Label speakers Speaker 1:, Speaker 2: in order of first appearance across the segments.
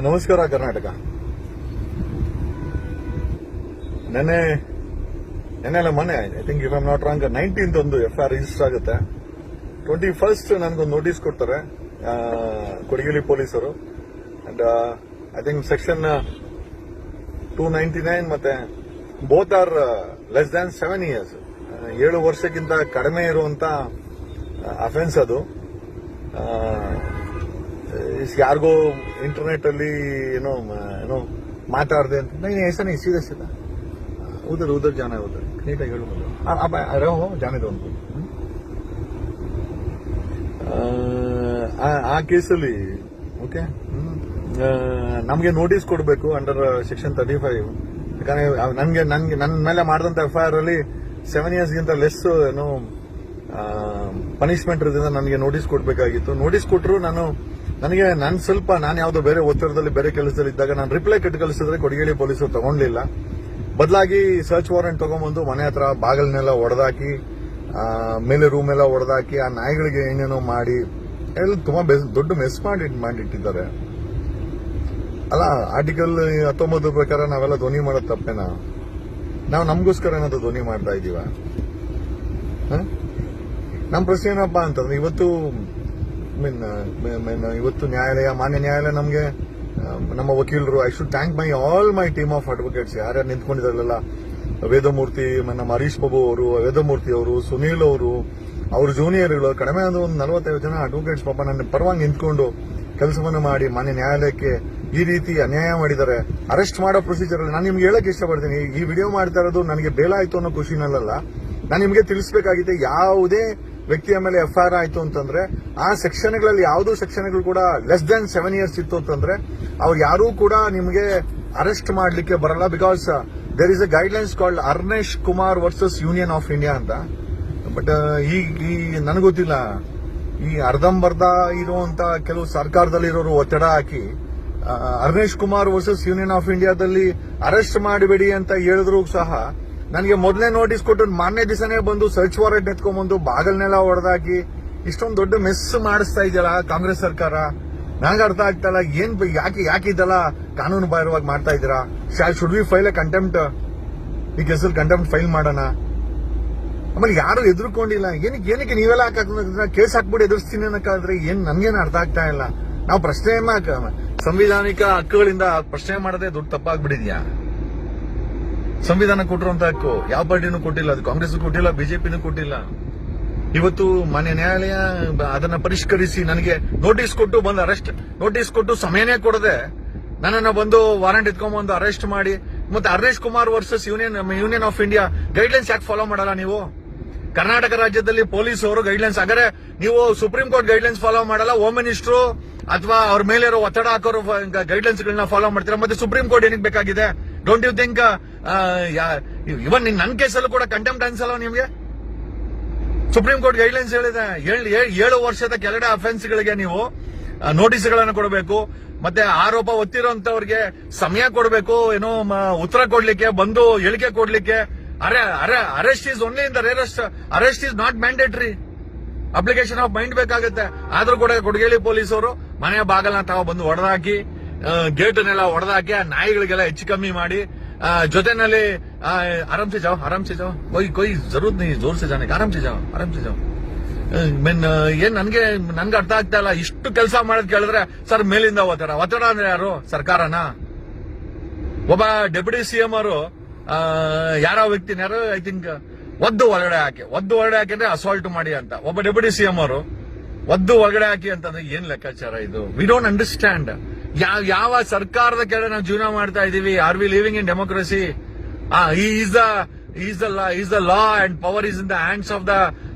Speaker 1: ನಮಸ್ಕಾರ ಕರ್ನಾಟಕ. ನೆನ್ನೆಲ್ಲ ಮೊನ್ನೆ I think if I'm not wrong 19th ಒಂದು FIR ರಿಜಿಸ್ಟರ್ ಆಗುತ್ತೆ. 21st ನನಗೊಂದು ನೋಟಿಸ್ ಕೊಡ್ತಾರೆ ಕೊಡಗೇಲಿ ಪೊಲೀಸರು. ಅಂಡ್ ಐ ಥಿಂಕ್ ಸೆಕ್ಷನ್ 299 ಮತ್ತೆ both are less than 7 years, 7 ವರ್ಷಕ್ಕಿಂತ ಕಡಿಮೆ ಇರುವಂತ ಅಫೆನ್ಸ್ ಅದು. ಯಾರಿಗೋ ಇಂಟರ್ನೆಟ್ ಅಲ್ಲಿ ಏನೋ ಮಾತಾಡದೆ ಅಂತ ऐसा नहीं, सीधा सीधा उधर जाना है, उधर ನೀಟಾಗಿ ಹೇಳ್ಬೋದು. ಜಾನಿದೆ ಒಂದು ಆ ಕೇಸಲ್ಲಿ ಓಕೆ ನಮ್ಗೆ ನೋಟಿಸ್ ಕೊಡಬೇಕು ಅಂಡರ್ ಸೆಕ್ಷನ್ 35. ಯಾಕಂದ್ರೆ ನನ್ನ ಮೇಲೆ ಮಾಡಿದಂತ FIR ಅಲ್ಲಿ 7 years ಗಿಂತ ಲೆಸ್ ಏನೋ ಪನಿಷ್ಮೆಂಟ್ ಇರೋದ್ರಿಂದ ನನಗೆ ನೋಟಿಸ್ ಕೊಡಬೇಕಾಗಿತ್ತು. ನೋಟಿಸ್ ಕೊಟ್ಟರು ನಾನು ಯಾವುದೋ ಬೇರೆ ಒತ್ತಡದಲ್ಲಿ ಬೇರೆ ಕೆಲಸದಲ್ಲಿ ಇದ್ದಾಗ ನಾನು ರಿಪ್ಲೈ ಕಟ್ಟು ಕಳಿಸಿದ್ರೆ ಕೊಡಗೇಲಿ ಪೊಲೀಸರು ತಗೊಂಡ್ಲಿಲ್ಲ. ಬದಲಾಗಿ ಸರ್ಚ್ ವಾರೆಂಟ್ ತಗೊಂಡ್ಬಂದು ಮನೆ ಹತ್ರ ಬಾಗಿಲನ್ನೆಲ್ಲ ಒಡೆದಾಕಿ, ಮೇಲೆ ರೂಮ್ ಎಲ್ಲ ಒಡೆದಾಕಿ, ಆ ನಾಯಿಗಳಿಗೆ ಏನೇನೋ ಮಾಡಿ ಎಲ್ಲ ತುಂಬಾ ದೊಡ್ಡ ಮೆಸ್ ಮಾಡಿಟ್ಟಿದ್ದಾರೆ. ಅಲ್ಲ, ಆರ್ಟಿಕಲ್ 19 ಪ್ರಕಾರ ನಾವೆಲ್ಲ ಧ್ವನಿ ಮಾಡೋದು ತಪ್ಪೇನಾ? ನಾವು ನಮಗೋಸ್ಕರ ಏನಾದ್ರು ಧ್ವನಿ ಮಾಡ್ತಾ ಇದೀವ? ನಮ್ಮ ಪ್ರಶ್ನೆ ಏನಪ್ಪಾ ಅಂತಂದ್ರೆ, ಇವತ್ತು ಮಾನ್ಯ ನ್ಯಾಯಾಲಯ ನಮಗೆ ನಮ್ಮ ವಕೀಲರು, I should thank all my team of advocates, ಯಾರ್ಯಾರು ನಿಂತ್ಕೊಂಡಿದ್ದಾರಲ್ಲ, ವೇದಮೂರ್ತಿ, ನಮ್ಮ ಹರೀಶ್ ಬಾಬು ಅವರು, ವೇದಮೂರ್ತಿ ಅವರು, ಸುನೀಲ್ ಅವರು, ಅವ್ರ ಜೂನಿಯರ್ಗಳು, ಕಡಿಮೆ ಒಂದು 45 ಜನ ಅಡ್ವೊಕೇಟ್ಸ್ ಪಾಪ ನನ್ನ ಪರವಾಗಿ ನಿಂತ್ಕೊಂಡು ಕೆಲಸವನ್ನು ಮಾಡಿ ಮಾನ್ಯ ನ್ಯಾಯಾಲಯಕ್ಕೆ ಈ ರೀತಿ ಅನ್ಯಾಯ ಮಾಡಿದ್ದಾರೆ. ಅರೆಸ್ಟ್ ಮಾಡೋ ಪ್ರೊಸೀಜರ್ ಅಲ್ಲಿ ನಾನು ನಿಮ್ಗೆ ಹೇಳಕ್ ಇಷ್ಟಪಡ್ತೀನಿ, ಈ ವಿಡಿಯೋ ಮಾಡ್ತಾ ಇರೋದು ನನಗೆ ಬೇಲಾಯ್ತು ಅನ್ನೋ ಖುಷಿನಲ್ಲ. ನಾನು ನಿಮಗೆ ತಿಳಿಸಬೇಕಾಗಿದೆ, ಯಾವುದೇ ವ್ಯಕ್ತಿಯ ಮೇಲೆ FIR ಆಯ್ತು ಅಂತಂದ್ರೆ ಆ ಸೆಕ್ಷನ್ಗಳಲ್ಲಿ ಯಾವುದೋ ಸೆಕ್ಷನ್ಗಳು ಕೂಡ ಲೆಸ್ ದನ್ 7 years ಇತ್ತು ಅಂತಂದ್ರೆ ಅವ್ರು ಯಾರೂ ಕೂಡ ನಿಮಗೆ ಅರೆಸ್ಟ್ ಮಾಡ್ಲಿಕ್ಕೆ ಬರಲ್ಲ. Because there is a guidelines called Arnesh Kumar versus union of India ಅಂತ. ಬಟ್ ಈ ನನಗೊತ್ತಿಲ್ಲ, ಈ ಅರ್ಧಂಬರ್ಧ ಇರುವಂತ ಕೆಲವು ಸರ್ಕಾರದಲ್ಲಿರೋರು ಒತ್ತಡ ಹಾಕಿ Arnesh Kumar versus union of ಇಂಡಿಯಾದಲ್ಲಿ ಅರೆಸ್ಟ್ ಮಾಡಬೇಡಿ ಅಂತ ಹೇಳಿದ್ರು ಸಹ ನನಗೆ ಮೊದಲನೇ ನೋಟಿಸ್ ಕೊಟ್ಟು ಮಾನ್ಯ ದಿವಸನೇ ಬಂದು ಸರ್ಚ್ ವಾರೆಂಟ್ ಎತ್ಕೊಂಡ್ಬಂದು ಬಾಗಲ್ನೆಲ್ಲ ಹೊಡೆದಾಕಿ ಇಷ್ಟೊಂದು ದೊಡ್ಡ ಮೆಸ್ ಮಾಡಿಸ್ತಾ ಇದೆಯಲ್ಲ ಕಾಂಗ್ರೆಸ್ ಸರ್ಕಾರ. ನನಗೆ ಅರ್ಥ ಆಗ್ತಲ್ಲ, ಯಾಕೆ ಇದೆಲ್ಲ ಕಾನೂನು ಬಾಹಿರವಾಗಿ ಮಾಡ್ತಾ ಇದ್ದೀರಾ? Should we file A contempt? ಈ ಕೇಸಲ್ಲಿ ಕಂಟೆಂಪ್ಟ್ ಫೈಲ್ ಮಾಡೋಣ. ಆಮೇಲೆ ಯಾರು ಎದುರ್ಕೊಂಡಿಲ್ಲ, ಏನಕ್ಕೆ ನೀವೆಲ್ಲ ಕೇಸ್ ಹಾಕ್ಬಿಟ್ಟು ಎದುರಿಸ್ತೀನಿ ಅನ್ನೋಕ್ಕಾದ್ರೆ ನನ್ಗೇನು ಅರ್ಥ ಆಗ್ತಾ ಇಲ್ಲ. ನಾವು ಪ್ರಶ್ನೆಯನ್ನ ಸಂವಿಧಾನಿಕ ಹಕ್ಕುಗಳಿಂದ ಪ್ರಶ್ನೆ ಮಾಡದೆ ದೊಡ್ಡ ತಪ್ಪಾಗ್ಬಿಟ್ಟಿದ್ಯಾ? ಸಂವಿಧಾನ ಕೊಟ್ಟಿರುವಂತ ಹಕ್ಕು ಯಾವ ಪಾರ್ಟಿನೂ ಕೊಟ್ಟಿಲ್ಲ, ಅದು ಕಾಂಗ್ರೆಸ್ ಕೊಟ್ಟಿಲ್ಲ, ಬಿಜೆಪಿನೂ ಕೊಟ್ಟಿಲ್ಲ. ಇವತ್ತು ಮಾನ್ಯ ನ್ಯಾಯಾಲಯ ಅದನ್ನ ಪರಿಷ್ಕರಿಸಿ ನನಗೆ ನೋಟಿಸ್ ಕೊಟ್ಟು ಬಂದು ನೋಟಿಸ್ ಕೊಟ್ಟು ಸಮಯನೇ ಕೊಡದೆ ನನ್ನನ್ನ ಬಂದು ವಾರಂಟ್ ಎತ್ಕೊಂಡ್ಬಂದು ಅರೆಸ್ಟ್ ಮಾಡಿ, ಮತ್ತೆ Arnesh Kumar versus union of India guidelines ಯಾಕೆ ಫಾಲೋ ಮಾಡಲ್ಲ ನೀವು? ಕರ್ನಾಟಕ ರಾಜ್ಯದಲ್ಲಿ ಪೊಲೀಸ್ ಅವರು ಗೈಡ್ಲೈನ್ಸ್, ಹಾಗಾದ್ರೆ ನೀವು ಸುಪ್ರೀಂ ಕೋರ್ಟ್ ಗೈಡ್ಲೈನ್ಸ್ ಫಾಲೋ ಮಾಡಲ್ಲ, ಹೋಮ್ ಮಿನಿಸ್ಟ್ರು ಅಥವಾ ಅವ್ರ ಮೇಲೆ ಇರೋ ಒತ್ತಡ ಹಾಕೋರು ಗೈಡ್ಲೈನ್ಸ್ ಗಳನ್ನ ಫಾಲೋ ಮಾಡ್ತೀರಾ? ಮತ್ತೆ ಸುಪ್ರೀಂ ಕೋರ್ಟ್ ಏನಕ್ಕೆ ಬೇಕಾಗಿದೆ? ಡೋಂಟ್ ಯು ಥಿಂಕ್ ಇವನ್ ನನ್ನ ಕೇಸಲ್ಲೂ ಕೂಡ ಕಂಟೆಂಪ್ಟ್ ಅನ್ಸಲ್ಲ ನಿಮ್ಗೆ? ಸುಪ್ರೀಂ ಕೋರ್ಟ್ ಗೈಡ್ಲೈನ್ಸ್ ಹೇಳಿದೆ, 7 ವರ್ಷದ ಕೆಳಗಡೆ ಅಫೆನ್ಸ್ಗಳಿಗೆ ನೀವು ನೋಟಿಸ್ಗಳನ್ನು ಕೊಡಬೇಕು, ಮತ್ತೆ ಆರೋಪ ಹೊತ್ತಿರುವಂತವ್ರಿಗೆ ಸಮಯ ಕೊಡಬೇಕು, ಏನೋ ಉತ್ತರ ಕೊಡ್ಲಿಕ್ಕೆ, ಬಂದು ಹೇಳಿಕೆ ಕೊಡ್ಲಿಕ್ಕೆ. Arrest is only in the rarest, arrest is not mandatory, application of mind ಬೇಕಾಗುತ್ತೆ. ಆದ್ರೂ ಕೂಡ ಕೊಡಗೇಲಿ ಪೊಲೀಸರು ಮನೆಯ ಬಾಗಲನ್ನ ತಾವ ಬಂದು ಹೊಡೆದಾಕಿ, ಗೇಟ್ನೆಲ್ಲ ಹೊಡೆದಾಕಿ, ಆ ನಾಯಿಗಳಿಗೆಲ್ಲ ಹೆಚ್ಚು ಕಮ್ಮಿ ಮಾಡಿ, ಜೊತೆನಲ್ಲಿ ಆರಾಮ್ से जाओ कोई जरूरत नहीं जोर से जाने का, आराम से जाओ ಏನ್ ನನ್ಗೆ ಅರ್ಥ ಆಗ್ತಾ ಇಲ್ಲ. ಇಷ್ಟು ಕೆಲಸ ಮಾಡೋದ್ ಕೇಳಿದ್ರೆ ಸರ್ ಮೇಲಿಂದ ಒತ್ತಡ ಅಂದ್ರೆ ಯಾರು? ಸರ್ಕಾರನ? ಒಬ್ಬ ಡೆಪ್ಯೂಟಿ CM ಅವರು ಯಾರೋ ವ್ಯಕ್ತಿನ ಐ ಥಿಂಕ್ ಒದ್ದು ಒಳಗಡೆ ಹಾಕಿ ಅಂದ್ರೆ ಅಸಾಲ್ಟ್ ಮಾಡಿ ಅಂತ ಒಬ್ಬ ಡೆಪ್ಯೂಟಿ CM ಅವರು ಒದ್ದು ಒಳಗಡೆ ಹಾಕಿ ಅಂತಂದ್ರೆ ಏನ್ ಲೆಕ್ಕಾಚಾರ ಇದು? We don't understand. ಯಾವ ಸರ್ಕಾರದ ಕೆಳಗೆ ನಾವು ಜೀವನ ಮಾಡ್ತಾ ಇದೀವಿ? Are we living in democracy? Is the law and power is in the hands of the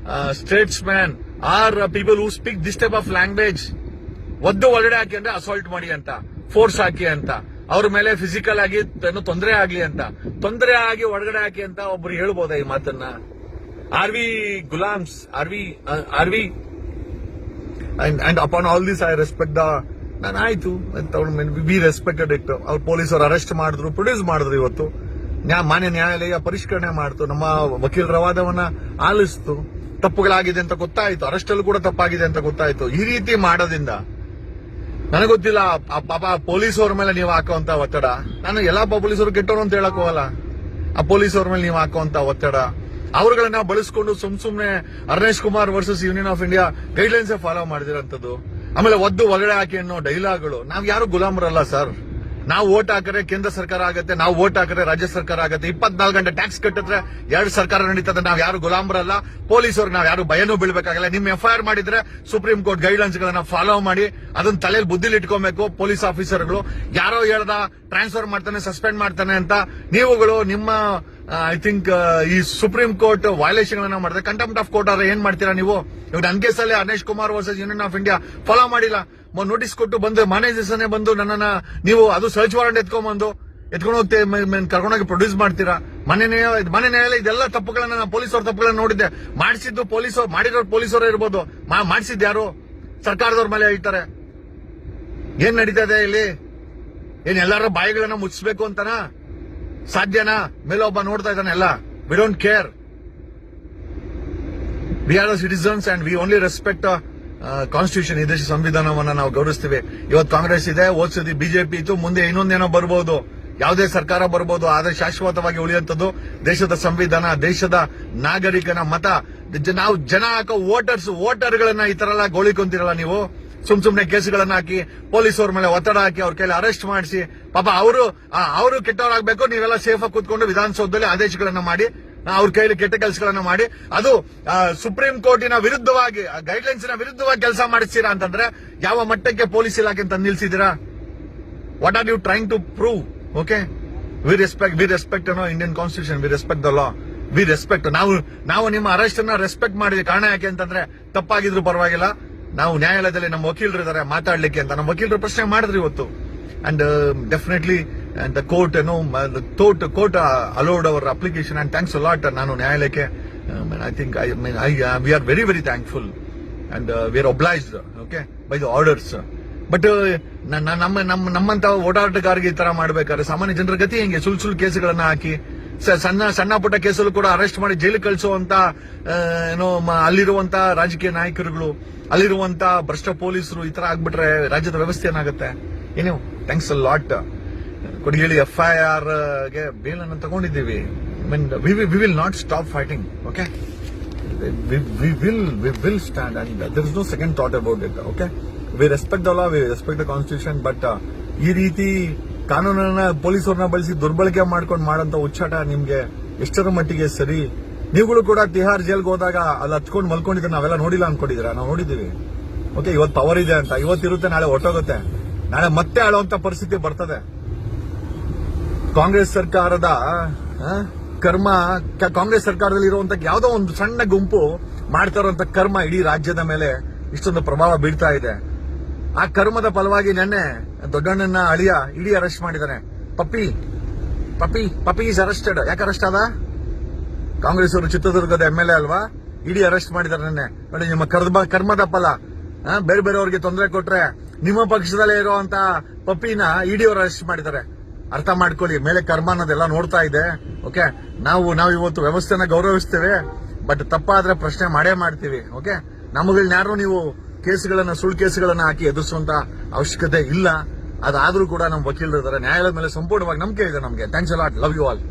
Speaker 1: statesman or people who speak this type of language. ಒದ್ದು ಒಳಗಡೆ ಹಾಕಿ ಅಂದ್ರೆ ಅಸಾಲ್ಟ್ ಮಾಡಿ ಅಂತ, ಫೋರ್ಸ್ ಹಾಕಿ ಅಂತ, ಅವ್ರ ಮೇಲೆ ಫಿಸಿಕಲ್ ಆಗಿ ತೊಂದರೆ ಆಗ್ಲಿ ಅಂತ, ತೊಂದರೆ ಆಗಿ ಒಳಗಡೆ ಹಾಕಿ ಅಂತ ಒಬ್ರು ಹೇಳ್ಬೋದಾ ಈ ಮಾತನ್ನ? ಆರ್ ವಿ ಗುಲಾಮ್ಸ್? Are we and upon all this I respect the ನಾನು ಆಯ್ತು ವಿ ರೆಸ್ಪೆಕ್ಟೆಡ್ ಇಟ್. ಅವ್ರು ಪೊಲೀಸರು ಅರೆಸ್ಟ್ ಮಾಡಿದ್ರು, ಪ್ರೊಡ್ಯೂಸ್ ಮಾಡಿದ್ರು. ಇವತ್ತು ಮಾನ್ಯ ನ್ಯಾಯಾಲಯ ಪರಿಷ್ಕರಣೆ ಮಾಡ್ತು, ನಮ್ಮ ವಕೀಲರ ವಾದವನ್ನ ಆಲಿಸ್ತು, ತಪ್ಪುಗಳಾಗಿದೆ ಅಂತ ಗೊತ್ತಾಯ್ತು, ಅರೆಸ್ಟ್ ಅಲ್ಲೂ ಕೂಡ ತಪ್ಪಾಗಿದೆ ಅಂತ ಗೊತ್ತಾಯ್ತು. ಈ ರೀತಿ ಮಾಡೋದ್ರಿಂದ ನನಗೆ ಗೊತ್ತಿಲ್ಲ ಆ ಪಾಪ ಪೊಲೀಸ್ ಅವ್ರ ಮೇಲೆ ನೀವು ಹಾಕುವಂತ ಒತ್ತಡ. ನಾನು ಎಲ್ಲಾ ಪೊಲೀಸರು ಕೆಟ್ಟವರು ಅಂತ ಹೇಳಕ್ ಹೋಗಲ್ಲ. ಆ ಪೊಲೀಸ್ ಅವ್ರ ಮೇಲೆ ನೀವು ಹಾಕುವಂತ ಒತ್ತಡ, ಅವರುಗಳನ್ನ ಬಳಸ್ಕೊಂಡು ಸುಮ್ನೆ Arnesh Kumar versus union of India guidelines follow ಮಾಡಿದಿರಂತದ್ದು. ಆಮೇಲೆ ಒದ್ದು ಒಳಗಡೆ ಹಾಕಿ ಅನ್ನೋ ಡೈಲಾಗ್ಗಳು. ನಾವ್ ಯಾರು ಗುಲಾಮರಲ್ಲ ಸರ್. ನಾವು ವೋಟ್ ಹಾಕಿದ್ರೆ ಕೇಂದ್ರ ಸರ್ಕಾರ ಆಗತ್ತೆ, ನಾವು ವೋಟ್ ಹಾಕಿದ್ರೆ ರಾಜ್ಯ ಸರ್ಕಾರ ಆಗತ್ತೆ. 24 ಗಂಟೆ ಟ್ಯಾಕ್ಸ್ ಕಟ್ಟಿದ್ರೆ 2 ಸರ್ಕಾರ ನಡೀತದೆ. ನಾವ್ ಯಾರು ಗುಲಾಮರಲ್ಲ. ಪೊಲೀಸವ್ರಿಗೆ ನಾವ್ ಯಾರು ಭಯನೂ ಬೀಳ್ಬೇಕಾಗಲ್ಲ. ನಿಮ್ FIR ಮಾಡಿದ್ರೆ ಸುಪ್ರೀಂ ಕೋರ್ಟ್ ಗೈಡ್ಲೈನ್ಸ್ ಗಳನ್ನ ಫಾಲೋ ಮಾಡಿ ಅದನ್ನ ತಲೆಯಲ್ಲಿ ಬುದ್ಧಿಲಿ ಇಟ್ಕೊಬೇಕು. ಪೊಲೀಸ್ ಆಫೀಸರ್ಗಳು ಯಾರೋ ಹೇಳ್ದ ಟ್ರಾನ್ಸ್ಫರ್ ಮಾಡ್ತಾನೆ, ಸಸ್ಪೆಂಡ್ ಮಾಡ್ತಾನೆ ಅಂತ ನೀವುಗಳು ನಿಮ್ಮ ಐ ಥಿಂಕ್ ಈ ಸುಪ್ರೀಂ ಕೋರ್ಟ್ ವೈಲೇಷನ್ ಗಳನ್ನ ಮಾಡಿದ್ರೆ ಕಂಟೆಂಪ್ಟ್ ಆಫ್ ಕೋರ್ಟ್ ಆದ್ರೆ ಏನ್ ಮಾಡ್ತೀರಾ ನೀವು? ಇವಾಗ ನನ್ನ ಕೇಸಲ್ಲಿ Arnesh Kumar versus union of India follow ಮಾಡಿಲ್ಲ. ನೋಟಿಸ್ ಕೊಟ್ಟು ಬಂದು ಮ್ಯಾನೇಜರ್ಸ್ ಬಂದು ನನ್ನನ್ನ ನೀವು ಅದು ಸರ್ಚ್ ವಾರೆಂಟ್ ಎತ್ಕೊಂಡು ಹೋಗ್ತೇ ಕರ್ಕೊಂಡೋಗಿ ಪ್ರೊಡ್ಯೂಸ್ ಮಾಡ್ತೀರಾ. ಮನೆ ನ್ಯಾಯಾಲಯ ಇದೆಲ್ಲ ತಪ್ಪುಗಳನ್ನ ಪೊಲೀಸವ್ರ ತಪ್ಪುಗಳನ್ನ ನೋಡಿದ್ದೆ. ಮಾಡಿಸಿದ್ದು ಪೊಲೀಸರು, ಮಾಡಿರೋರು ಪೊಲೀಸರು ಇರ್ಬೋದು, ಮಾಡಿಸಿದ್ದು ಯಾರು? ಸರ್ಕಾರದವ್ರ ಮೇಲೆ ಹೇಳ್ತಾರೆ. ಏನ್ ನಡೀತದೆ ಇಲ್ಲಿ? ಏನ್ ಎಲ್ಲಾರ ಬಾಯಿಗಳನ್ನ ಮುಚ್ಚಿಸ್ಬೇಕು ಅಂತನಾ? ಸಾಧ್ಯನಾ? ಮೇಲೊಬ್ಬ ನೋಡ್ತಾ ಇದ್ದಾನೆ ಎಲ್ಲ. We don't care. We are the citizens and we only respect constitution. ಈ ದೇಶ ಸಂವಿಧಾನವನ್ನ ನಾವು ಗೌರವಿಸ್ತೀವಿ. ಇವತ್ತು ಕಾಂಗ್ರೆಸ್ ಇದೆ, ಓದ್ಸತಿ ಬಿಜೆಪಿ ಇತ್ತು, ಮುಂದೆ ಇನ್ನೊಂದೇನೋ ಬರ್ಬೋದು, ಯಾವುದೇ ಸರ್ಕಾರ ಬರ್ಬೋದು. ಆದ್ರೆ ಶಾಶ್ವತವಾಗಿ ಉಳಿಯುವಂತದ್ದು ದೇಶದ ಸಂವಿಧಾನ, ದೇಶದ ನಾಗರಿಕನ ಮತ. ನಾವು ಜನ ಹಾಕೋ ವೋಟರ್ಗಳನ್ನ ಈ ತರ ಎಲ್ಲ ಗೋಳಿಕೊಂತೀರಲ್ಲ ನೀವು. ಸುಮ್ನೆ ಕೇಸುಗಳನ್ನ ಹಾಕಿ ಪೊಲೀಸವ್ರ ಮೇಲೆ ಒತ್ತಡ ಹಾಕಿ ಅವ್ರ ಕೈಲಿ ಅರೆಸ್ಟ್ ಮಾಡಿಸಿ ಪಾಪ ಅವರು ಕೆಟ್ಟವರಾಗಬೇಕು. ನೀವೆಲ್ಲ ಸೇಫ್ ಆಗಿ ಕೂತ್ಕೊಂಡು ವಿಧಾನಸೌಧದಲ್ಲಿ ಆದೇಶಗಳನ್ನ ಮಾಡಿ ಅವ್ರ ಕೈಲಿ ಕೆಟ್ಟ ಕೆಲಸಗಳನ್ನ ಮಾಡಿ ಅದು ಸುಪ್ರೀಂ ಕೋರ್ಟಿನ ವಿರುದ್ಧವಾಗಿ ಗೈಡ್ಲೈನ್ಸ್ ವಿರುದ್ಧವಾಗಿ ಕೆಲಸ ಮಾಡಿಸ್ತೀರಾ ಅಂತಂದ್ರೆ ಯಾವ ಮಟ್ಟಕ್ಕೆ ಪೊಲೀಸ್ ಇಲಾಖೆ ಅಂತ ನಿಲ್ಸಿದ್ದೀರಾ? What are you trying to prove? Okay, we respect Indian constitution, we respect the law, we respect. ನಾವು ನಿಮ್ಮ ಅರೆಸ್ಟ್ ಅನ್ನ ರೆಸ್ಪೆಕ್ಟ್ ಮಾಡಿದ್ವಿ. ಕಾರಣ ಯಾಕೆ ಅಂತಂದ್ರೆ ತಪ್ಪಾಗಿದ್ರು ಪರವಾಗಿಲ್ಲ, ನಾವು ನ್ಯಾಯಾಲಯದಲ್ಲಿ ನಮ್ಮ ವಕೀಲರು ಇದ್ದಾರೆ ಮಾತಾಡ್ಲಿಕ್ಕೆ ಅಂತ. ನಮ್ಮ ವಕೀಲರು ಪ್ರಶ್ನೆ ಮಾಡಿದ್ರು ಇವತ್ತು. And definitely the court court allowed our application and thanks a lot. ನಾನು ನ್ಯಾಯಾಲಯಕ್ಕೆ I think we are very very thankful and we are obliged okay by the orders. But ನಮ್ಮಂತ ಓಡಾಟಗಾರರಿಗೆ ಈ ತರ ಮಾಡ್ಬೇಕಾದ್ರೆ ಸಾಮಾನ್ಯ ಜನರ ಗತಿ ಹೆಂಗೆ? ಸುಳ್ಳು ಕೇಸುಗಳನ್ನ ಹಾಕಿ ಸಣ್ಣ ಪುಟ್ಟ ಕೇಸಲ್ಲೂ ಕೂಡ ಅರೆಸ್ಟ್ ಮಾಡಿ ಜೈಲು ಕಳಿಸುವಂತ ಅಲ್ಲಿರುವಂತ ರಾಜಕೀಯ ನಾಯಕರುಗಳು, ಅಲ್ಲಿರುವಂತ ಭ್ರಷ್ಟ ಪೊಲೀಸರು ಈ ತರ ಆಗ್ಬಿಟ್ರೆ ರಾಜ್ಯದ ವ್ಯವಸ್ಥೆ ಏನಾಗುತ್ತೆ? ಏನು ಥ್ಯಾಂಕ್ಸ್ ಅ ಲಾಟ್. ಕೊಡಿ ಹೇಳಿ FIR ಗೆ ಬೇಲ್ ಅನ್ನು ತಗೊಂಡಿದ್ದೀವಿ. We will not stop fighting. Okay, we will stand and there is no second thought about it. Okay, we respect the law, we respect the constitution. But ಈ ರೀತಿ ಕಾನೂನನ್ನ ಪೊಲೀಸರನ್ನ ಬಳಸಿ ದುರ್ಬಳಕೆ ಮಾಡ್ಕೊಂಡು ಮಾಡಂತ ಉಚ್ಚಾಟ ನಿಮ್ಗೆ ಎಷ್ಟರ ಮಟ್ಟಿಗೆ ಸರಿ? ನೀವುಗಳು ಕೂಡ ತಿಹಾರ್ ಜೈಲ್ಗೆ ಹೋದಾಗ ಅಲ್ಲಿ ಹತ್ಕೊಂಡು ಮಲ್ಕೊಂಡಿದ್ರೆ ನಾವೆಲ್ಲ ನೋಡಿಲ್ಲ ಅನ್ಕೊಂಡಿದ್ದೀರಾ? ನಾವು ನೋಡಿದ್ದೀವಿ. ಓಕೆ, ಇವತ್ತು ಪವರ್ ಇದೆ ಅಂತ, ಇವತ್ತಿರುತ್ತೆ, ನಾಳೆ ಹೊಟ್ಟೋಗುತ್ತೆ, ನಾಳೆ ಮತ್ತೆ ಆಳುವಂತ ಪರಿಸ್ಥಿತಿ ಬರ್ತದೆ. ಕಾಂಗ್ರೆಸ್ ಸರ್ಕಾರದ ಕರ್ಮ, ಕಾಂಗ್ರೆಸ್ ಸರ್ಕಾರದಲ್ಲಿ ಇರುವಂತ ಯಾವುದೋ ಒಂದು ಸಣ್ಣ ಗುಂಪು ಮಾಡ್ತಾ ಇರುವಂತ ಕರ್ಮ ಇಡೀ ರಾಜ್ಯದ ಮೇಲೆ ಇಷ್ಟೊಂದು ಪ್ರಭಾವ ಬೀಳ್ತಾ ಇದೆ. ಆ ಕರ್ಮದ ಫಲವಾಗಿ ನೆನ್ನೆ ದೊಡ್ಡಣ್ಣನ ಅಳಿಯ ಇಡೀ ಅರೆಸ್ಟ್ ಮಾಡಿದ್ದಾನೆ. ಪಪ್ಪಿ ಈಸ್ ಅರೆಸ್ಟೆಡ್. ಯಾಕೆ ಅರೆಸ್ಟ್ ಆದ? ಕಾಂಗ್ರೆಸ್ ಅವರು ಚಿತ್ರದುರ್ಗದ MLA ಅಲ್ವಾ? ಇಡೀ ಅರೆಸ್ಟ್ ಮಾಡಿದ್ದಾರೆ ನೆನ್ನೆ. ನೋಡಿ, ನಿಮ್ಮ ಕರ್ಮದ ಫಲ. ಬೇರೆಯವ್ರಿಗೆ ತೊಂದರೆ ಕೊಟ್ರೆ ನಿಮ್ಮ ಪಕ್ಷದಲ್ಲೇ ಇರುವಂತ ಪಪ್ಪಿನ ಇಡಿ ಅವರು ಅರೆಸ್ಟ್ ಮಾಡಿದ್ದಾರೆ. ಅರ್ಥ ಮಾಡ್ಕೊಳ್ಳಿ, ಮೇಲೆ ಕರ್ಮ ಅನ್ನೋದೆಲ್ಲ ನೋಡ್ತಾ ಇದೆ. ಓಕೆ, ನಾವು ಇವತ್ತು ವ್ಯವಸ್ಥೆನ ಗೌರವಿಸ್ತೇವೆ, ಬಟ್ ತಪ್ಪಾದ್ರೆ ಪ್ರಶ್ನೆ ಮಾಡೇ ಮಾಡ್ತೀವಿ. ಓಕೆ, ನಮ್ಮಗಳನ್ನ ಯಾರು ನೀವು ಸುಳ್ಳು ಕೇಸುಗಳನ್ನ ಹಾಕಿ ಎದುರಿಸುವಂತ ಅವಶ್ಯಕತೆ ಇಲ್ಲ. ಅದಾದ್ರೂ ಕೂಡ ನಮ್ಮ ವಕೀಲರು ಇದ್ದಾರೆ. ನ್ಯಾಯಾಲಯದ ಮೇಲೆ ಸಂಪೂರ್ಣವಾಗಿ ನಂಬಿಕೆ ಇದೆ ನಮಗೆ. Thanks a lot. Love you all.